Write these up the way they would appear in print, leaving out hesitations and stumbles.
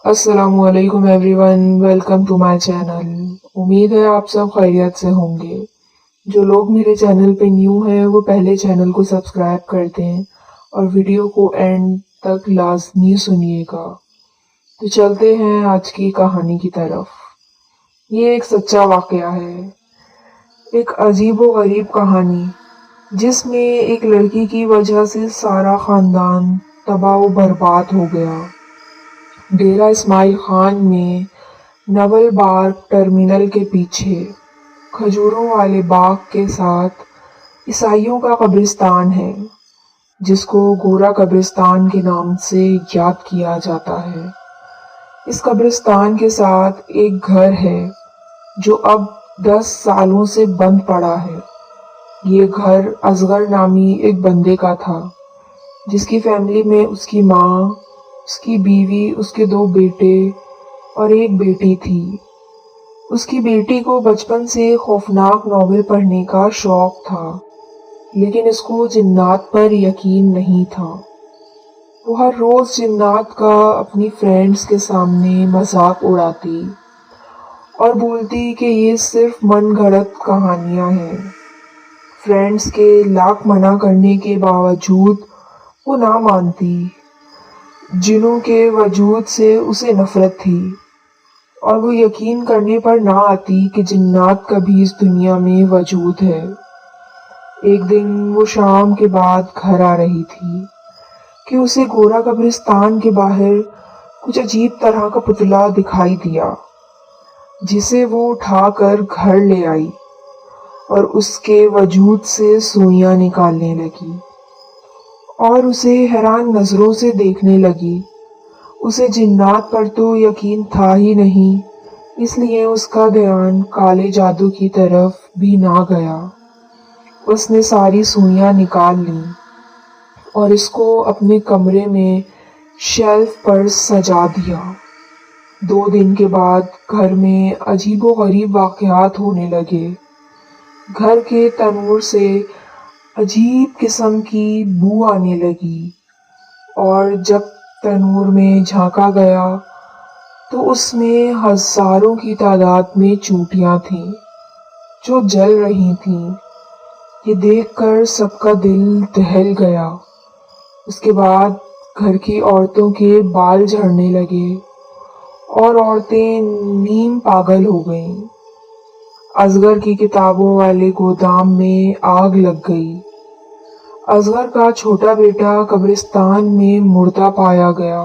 अस्सलाम वालेकुम everyone, welcome to my channel. उम्मीद है आप सब खैरियत से होंगे। जो लोग मेरे चैनल पे न्यू हैं वो पहले चैनल को सब्सक्राइब कर दें और वीडियो को एंड तक लाजमी सुनिएगा। तो चलते हैं आज की कहानी की तरफ। ये एक सच्चा वाकया है, एक अजीबो गरीब कहानी जिसमें एक लड़की की वजह से सारा खानदान तबाह बर्बाद हो गया। डेरा इस्माइल खान में नवल बाग टर्मिनल के पीछे खजूरों वाले बाग के साथ ईसाइयों का कब्रिस्तान है, जिसको गोरा कब्रिस्तान के नाम से याद किया जाता है। इस कब्रिस्तान के साथ एक घर है जो अब 10 सालों से बंद पड़ा है। ये घर असगर नामी एक बंदे का था, जिसकी फैमिली में उसकी माँ, उसकी बीवी, उसके 2 बेटे और एक बेटी थी। उसकी बेटी को बचपन से खौफनाक नॉवेल पढ़ने का शौक था, लेकिन इसको जिन्नात पर यकीन नहीं था। वो हर रोज जिन्नात का अपनी फ्रेंड्स के सामने मजाक उड़ाती और बोलती कि ये सिर्फ मनगढ़ंत कहानियां हैं। फ्रेंड्स के लाख मना करने के बावजूद वो ना मानती। जिन्नों के वजूद से उसे नफरत थी और वो यकीन करने पर ना आती कि जिन्नात कभी इस दुनिया में वजूद है। एक दिन वो शाम के बाद घर आ रही थी कि उसे गोरा कब्रिस्तान के बाहर कुछ अजीब तरह का पुतला दिखाई दिया, जिसे वो उठाकर घर ले आई और उसके वजूद से सुइयां निकालने लगी और उसे हैरान नजरों से देखने लगी। उसे जिन्नात पर तो यकीन था ही नहीं, इसलिए उसका ध्यान काले जादू की तरफ भी ना गया। उसने सारी सुइयां निकाल ली और इसको अपने कमरे में शेल्फ पर सजा दिया। 2 दिन के बाद घर में अजीबोगरीब वाकयात होने लगे। घर के तनूर से अजीब किस्म की बू आने लगी और जब तनूर में झांका गया तो उसमें हजारों की तादाद में चूटियां थीं जो जल रही थीं। ये देखकर सबका दिल दहल गया। उसके बाद घर की औरतों के बाल झड़ने लगे और औरतें नीम पागल हो गईं। असगर की किताबों वाले गोदाम में आग लग गई। असगर का छोटा बेटा कब्रिस्तान में मुर्दा पाया गया।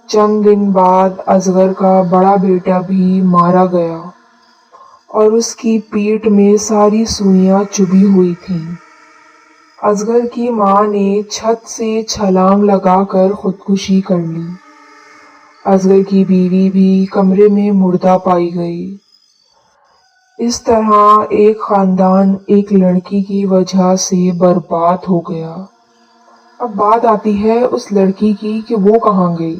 चंद दिन बाद असगर का बड़ा बेटा भी मारा गया और उसकी पीठ में सारी सुइयां चुभी हुई थीं। असगर की मां ने छत से छलांग लगाकर खुदकुशी कर ली। असगर की बीवी भी कमरे में मुर्दा पाई गई। इस तरह एक खानदान एक लड़की की वजह से बर्बाद हो गया। अब बात आती है उस लड़की की कि वो कहाँ गई।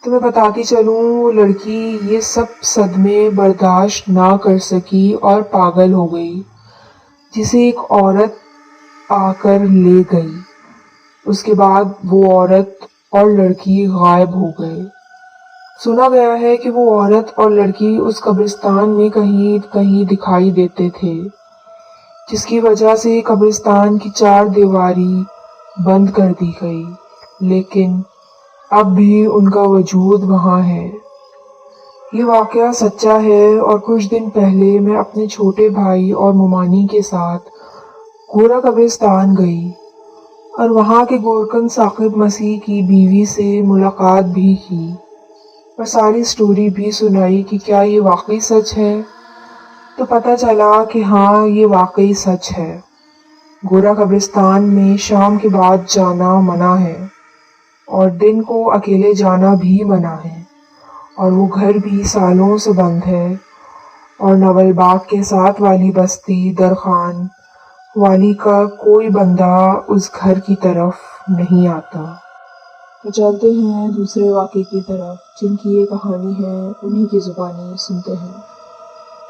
तो मैं बताती चलूं, वो लड़की ये सब सदमे बर्दाश्त ना कर सकी और पागल हो गई, जिसे एक औरत आकर ले गई। उसके बाद वो औरत और लड़की गायब हो गए। सुना गया है कि वो औरत और लड़की उस कब्रिस्तान में कहीं कहीं दिखाई देते थे, जिसकी वजह से कब्रिस्तान की 4 दीवारी बंद कर दी गई, लेकिन अब भी उनका वजूद वहाँ है। ये वाकया सच्चा है और कुछ दिन पहले मैं अपने छोटे भाई और मुमानी के साथ गोरा कब्रिस्तान गई और वहाँ के गोरकन साकिब मसीह की बीवी से मुलाकात भी की और सारी स्टोरी भी सुनाई कि क्या ये वाकई सच है। तो पता चला कि हाँ, ये वाकई सच है। गोरा कब्रिस्तान में शाम के बाद जाना मना है और दिन को अकेले जाना भी मना है और वो घर भी सालों से बंद है और नवल बाग के साथ वाली बस्ती दरखान वाली का कोई बंदा उस घर की तरफ नहीं आता। तो चलते हैं दूसरे वाक़े की तरफ, जिनकी ये कहानी है उन्हीं की ज़ुबानी सुनते हैं।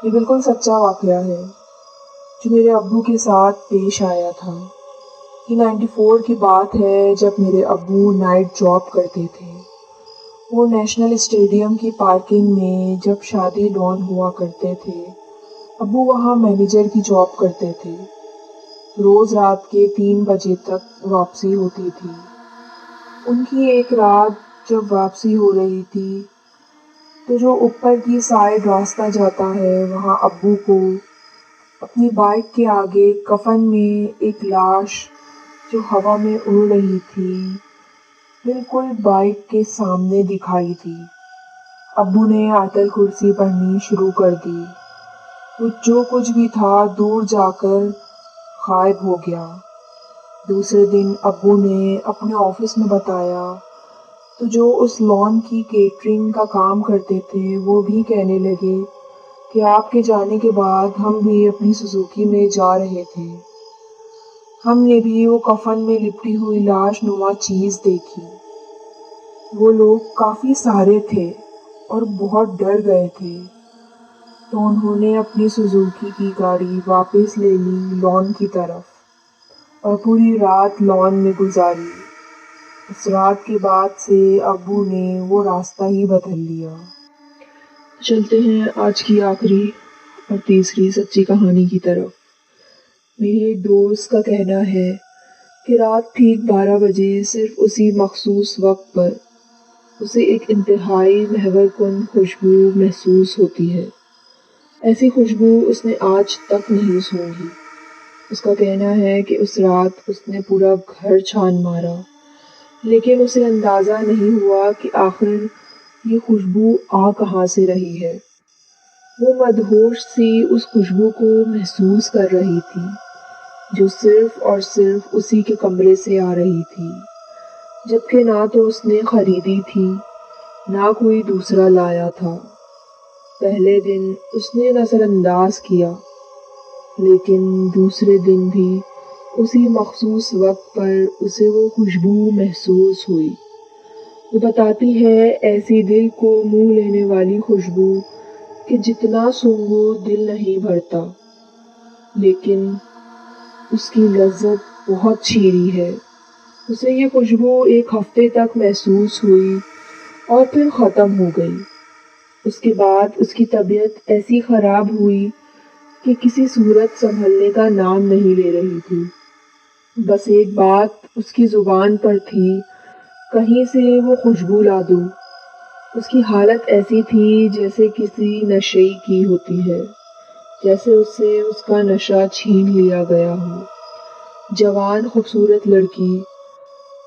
ये बिल्कुल सच्चा वाक़या है जो मेरे अब्बू के साथ पेश आया था। ये 94 की बात है, जब मेरे अब्बू नाइट जॉब करते थे। وہ نیشنل اسٹیڈیم کی پارکنگ میں جب شادی لان ہوا کرتے تھے، ابو وہاں مینیجر کی جاب کرتے تھے۔ روز رات کے 3 بجے تک واپسی ہوتی تھی۔ ان کی ایک رات جب واپسی ہو رہی تھی تو جو اوپر کی سائڈ راستہ جاتا ہے وہاں ابو کو اپنی بائک کے آگے کفن میں ایک لاش جو ہوا میں اڑ رہی تھی بالکل بائک کے سامنے دکھائی دی۔ ابو نے آیت الکرسی پڑھنی شروع کر دی۔ وہ جو کچھ بھی تھا دور جا کر غائب ہو گیا۔ دوسرے دن ابو نے اپنے آفس میں بتایا تو جو اس لان کی کیٹرنگ کا کام کرتے تھے وہ بھی کہنے لگے کہ آپ کے جانے کے بعد ہم بھی اپنی سوزوکی میں جا رہے تھے، ہم نے بھی وہ کفن میں لپٹی ہوئی لاش نما چیز دیکھی۔ وہ لوگ کافی سارے تھے اور بہت ڈر گئے تھے، تو انہوں نے اپنی سوزوکی کی گاڑی واپس لے لی لان کی طرف اور پوری رات لان میں گزاری۔ اس رات کے بعد سے ابو نے وہ راستہ ہی بدل لیا۔ چلتے ہیں آج کی آخری اور تیسری سچی کہانی کی طرف۔ میری ایک دوست کا کہنا ہے کہ رات ٹھیک 12 بجے صرف اسی مخصوص وقت پر اسے ایک انتہائی محور کن خوشبو محسوس ہوتی ہے۔ ایسی خوشبو اس نے آج تک نہیں سونگھی۔ اس کا کہنا ہے کہ اس رات اس نے پورا گھر چھان مارا، لیکن اسے اندازہ نہیں ہوا کہ آخر یہ خوشبو آ کہاں سے رہی ہے۔ وہ مدہوش سی اس خوشبو کو محسوس کر رہی تھی جو صرف اور صرف اسی کے کمرے سے آ رہی تھی، جبکہ نہ تو اس نے خریدی تھی نہ کوئی دوسرا لایا تھا۔ پہلے دن اس نے نظر انداز کیا، لیکن دوسرے دن بھی اسی مخصوص وقت پر اسے وہ خوشبو محسوس ہوئی۔ وہ بتاتی ہے ایسی دل کو منہ لینے والی خوشبو کہ جتنا سونگھو دل نہیں بھرتا، لیکن اس کی لذت بہت شیریں ہے۔ اسے یہ خوشبو ایک ہفتے تک محسوس ہوئی اور پھر ختم ہو گئی۔ اس کے بعد اس کی طبیعت ایسی خراب ہوئی کہ کسی صورت سنبھلنے کا نام نہیں لے رہی تھی۔ بس ایک بات اس کی زبان پر تھی، کہیں سے وہ خوشبو لا دو۔ اس کی حالت ایسی تھی جیسے کسی نشے کی ہوتی ہے، جیسے اس سے اس کا نشہ چھین لیا گیا ہو۔ جوان خوبصورت لڑکی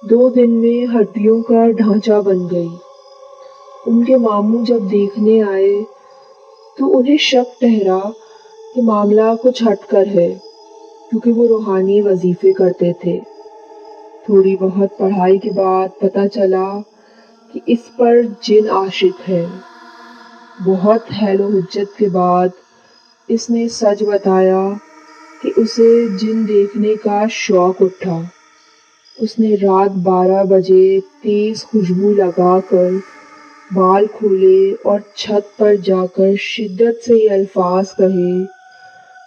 2 دن میں ہڈیوں کا ڈھانچہ بن گئی۔ ان کے ماموں جب دیکھنے آئے تو انہیں شک ٹھہرا کہ معاملہ کچھ ہٹ کر ہے، کیونکہ وہ روحانی وظیفے کرتے تھے۔ تھوڑی بہت پڑھائی کے بعد پتہ چلا کہ اس پر جن عاشق ہے۔ بہت حیل و حجت کے بعد اس نے سچ بتایا کہ اسے جن دیکھنے کا شوق اٹھا۔ اس نے رات 12 بجے تیز خوشبو لگا کر بال کھولے اور چھت پر جا کر شدت سے یہ الفاظ کہے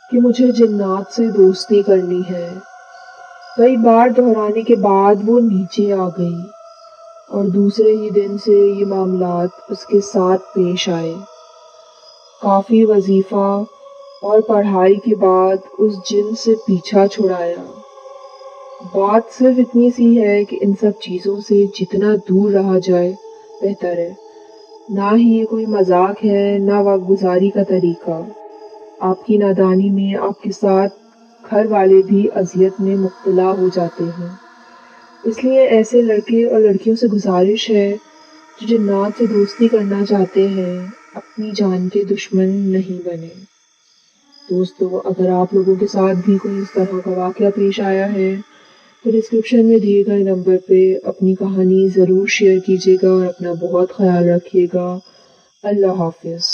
کہ مجھے جنات سے دوستی کرنی ہے۔ کئی بار دہرانے کے بعد وہ نیچے آ گئی اور دوسرے ہی دن سے یہ معاملات اس کے ساتھ پیش آئے۔ کافی وظیفہ اور پڑھائی کے بعد اس جن سے پیچھا چھڑایا۔ بات صرف اتنی سی ہے کہ ان سب چیزوں سے جتنا دور رہا جائے بہتر ہے۔ نہ ہی یہ کوئی مذاق ہے نہ وقت گزاری کا طریقہ۔ آپ کی نادانی میں آپ کے ساتھ گھر والے بھی اذیت میں مبتلا ہو جاتے ہیں۔ اس لیے ایسے لڑکے اور لڑکیوں سے گزارش ہے جو جنات سے دوستی کرنا چاہتے ہیں، اپنی جان کے دشمن نہیں بنے۔ دوستو، اگر آپ لوگوں کے ساتھ بھی کوئی اس طرح کا واقعہ پیش آیا ہے تو ڈسکرپشن میں دیے گئے نمبر پہ اپنی کہانی ضرور شیئر کیجیے گا اور اپنا بہت خیال رکھیے گا۔ اللہ حافظ۔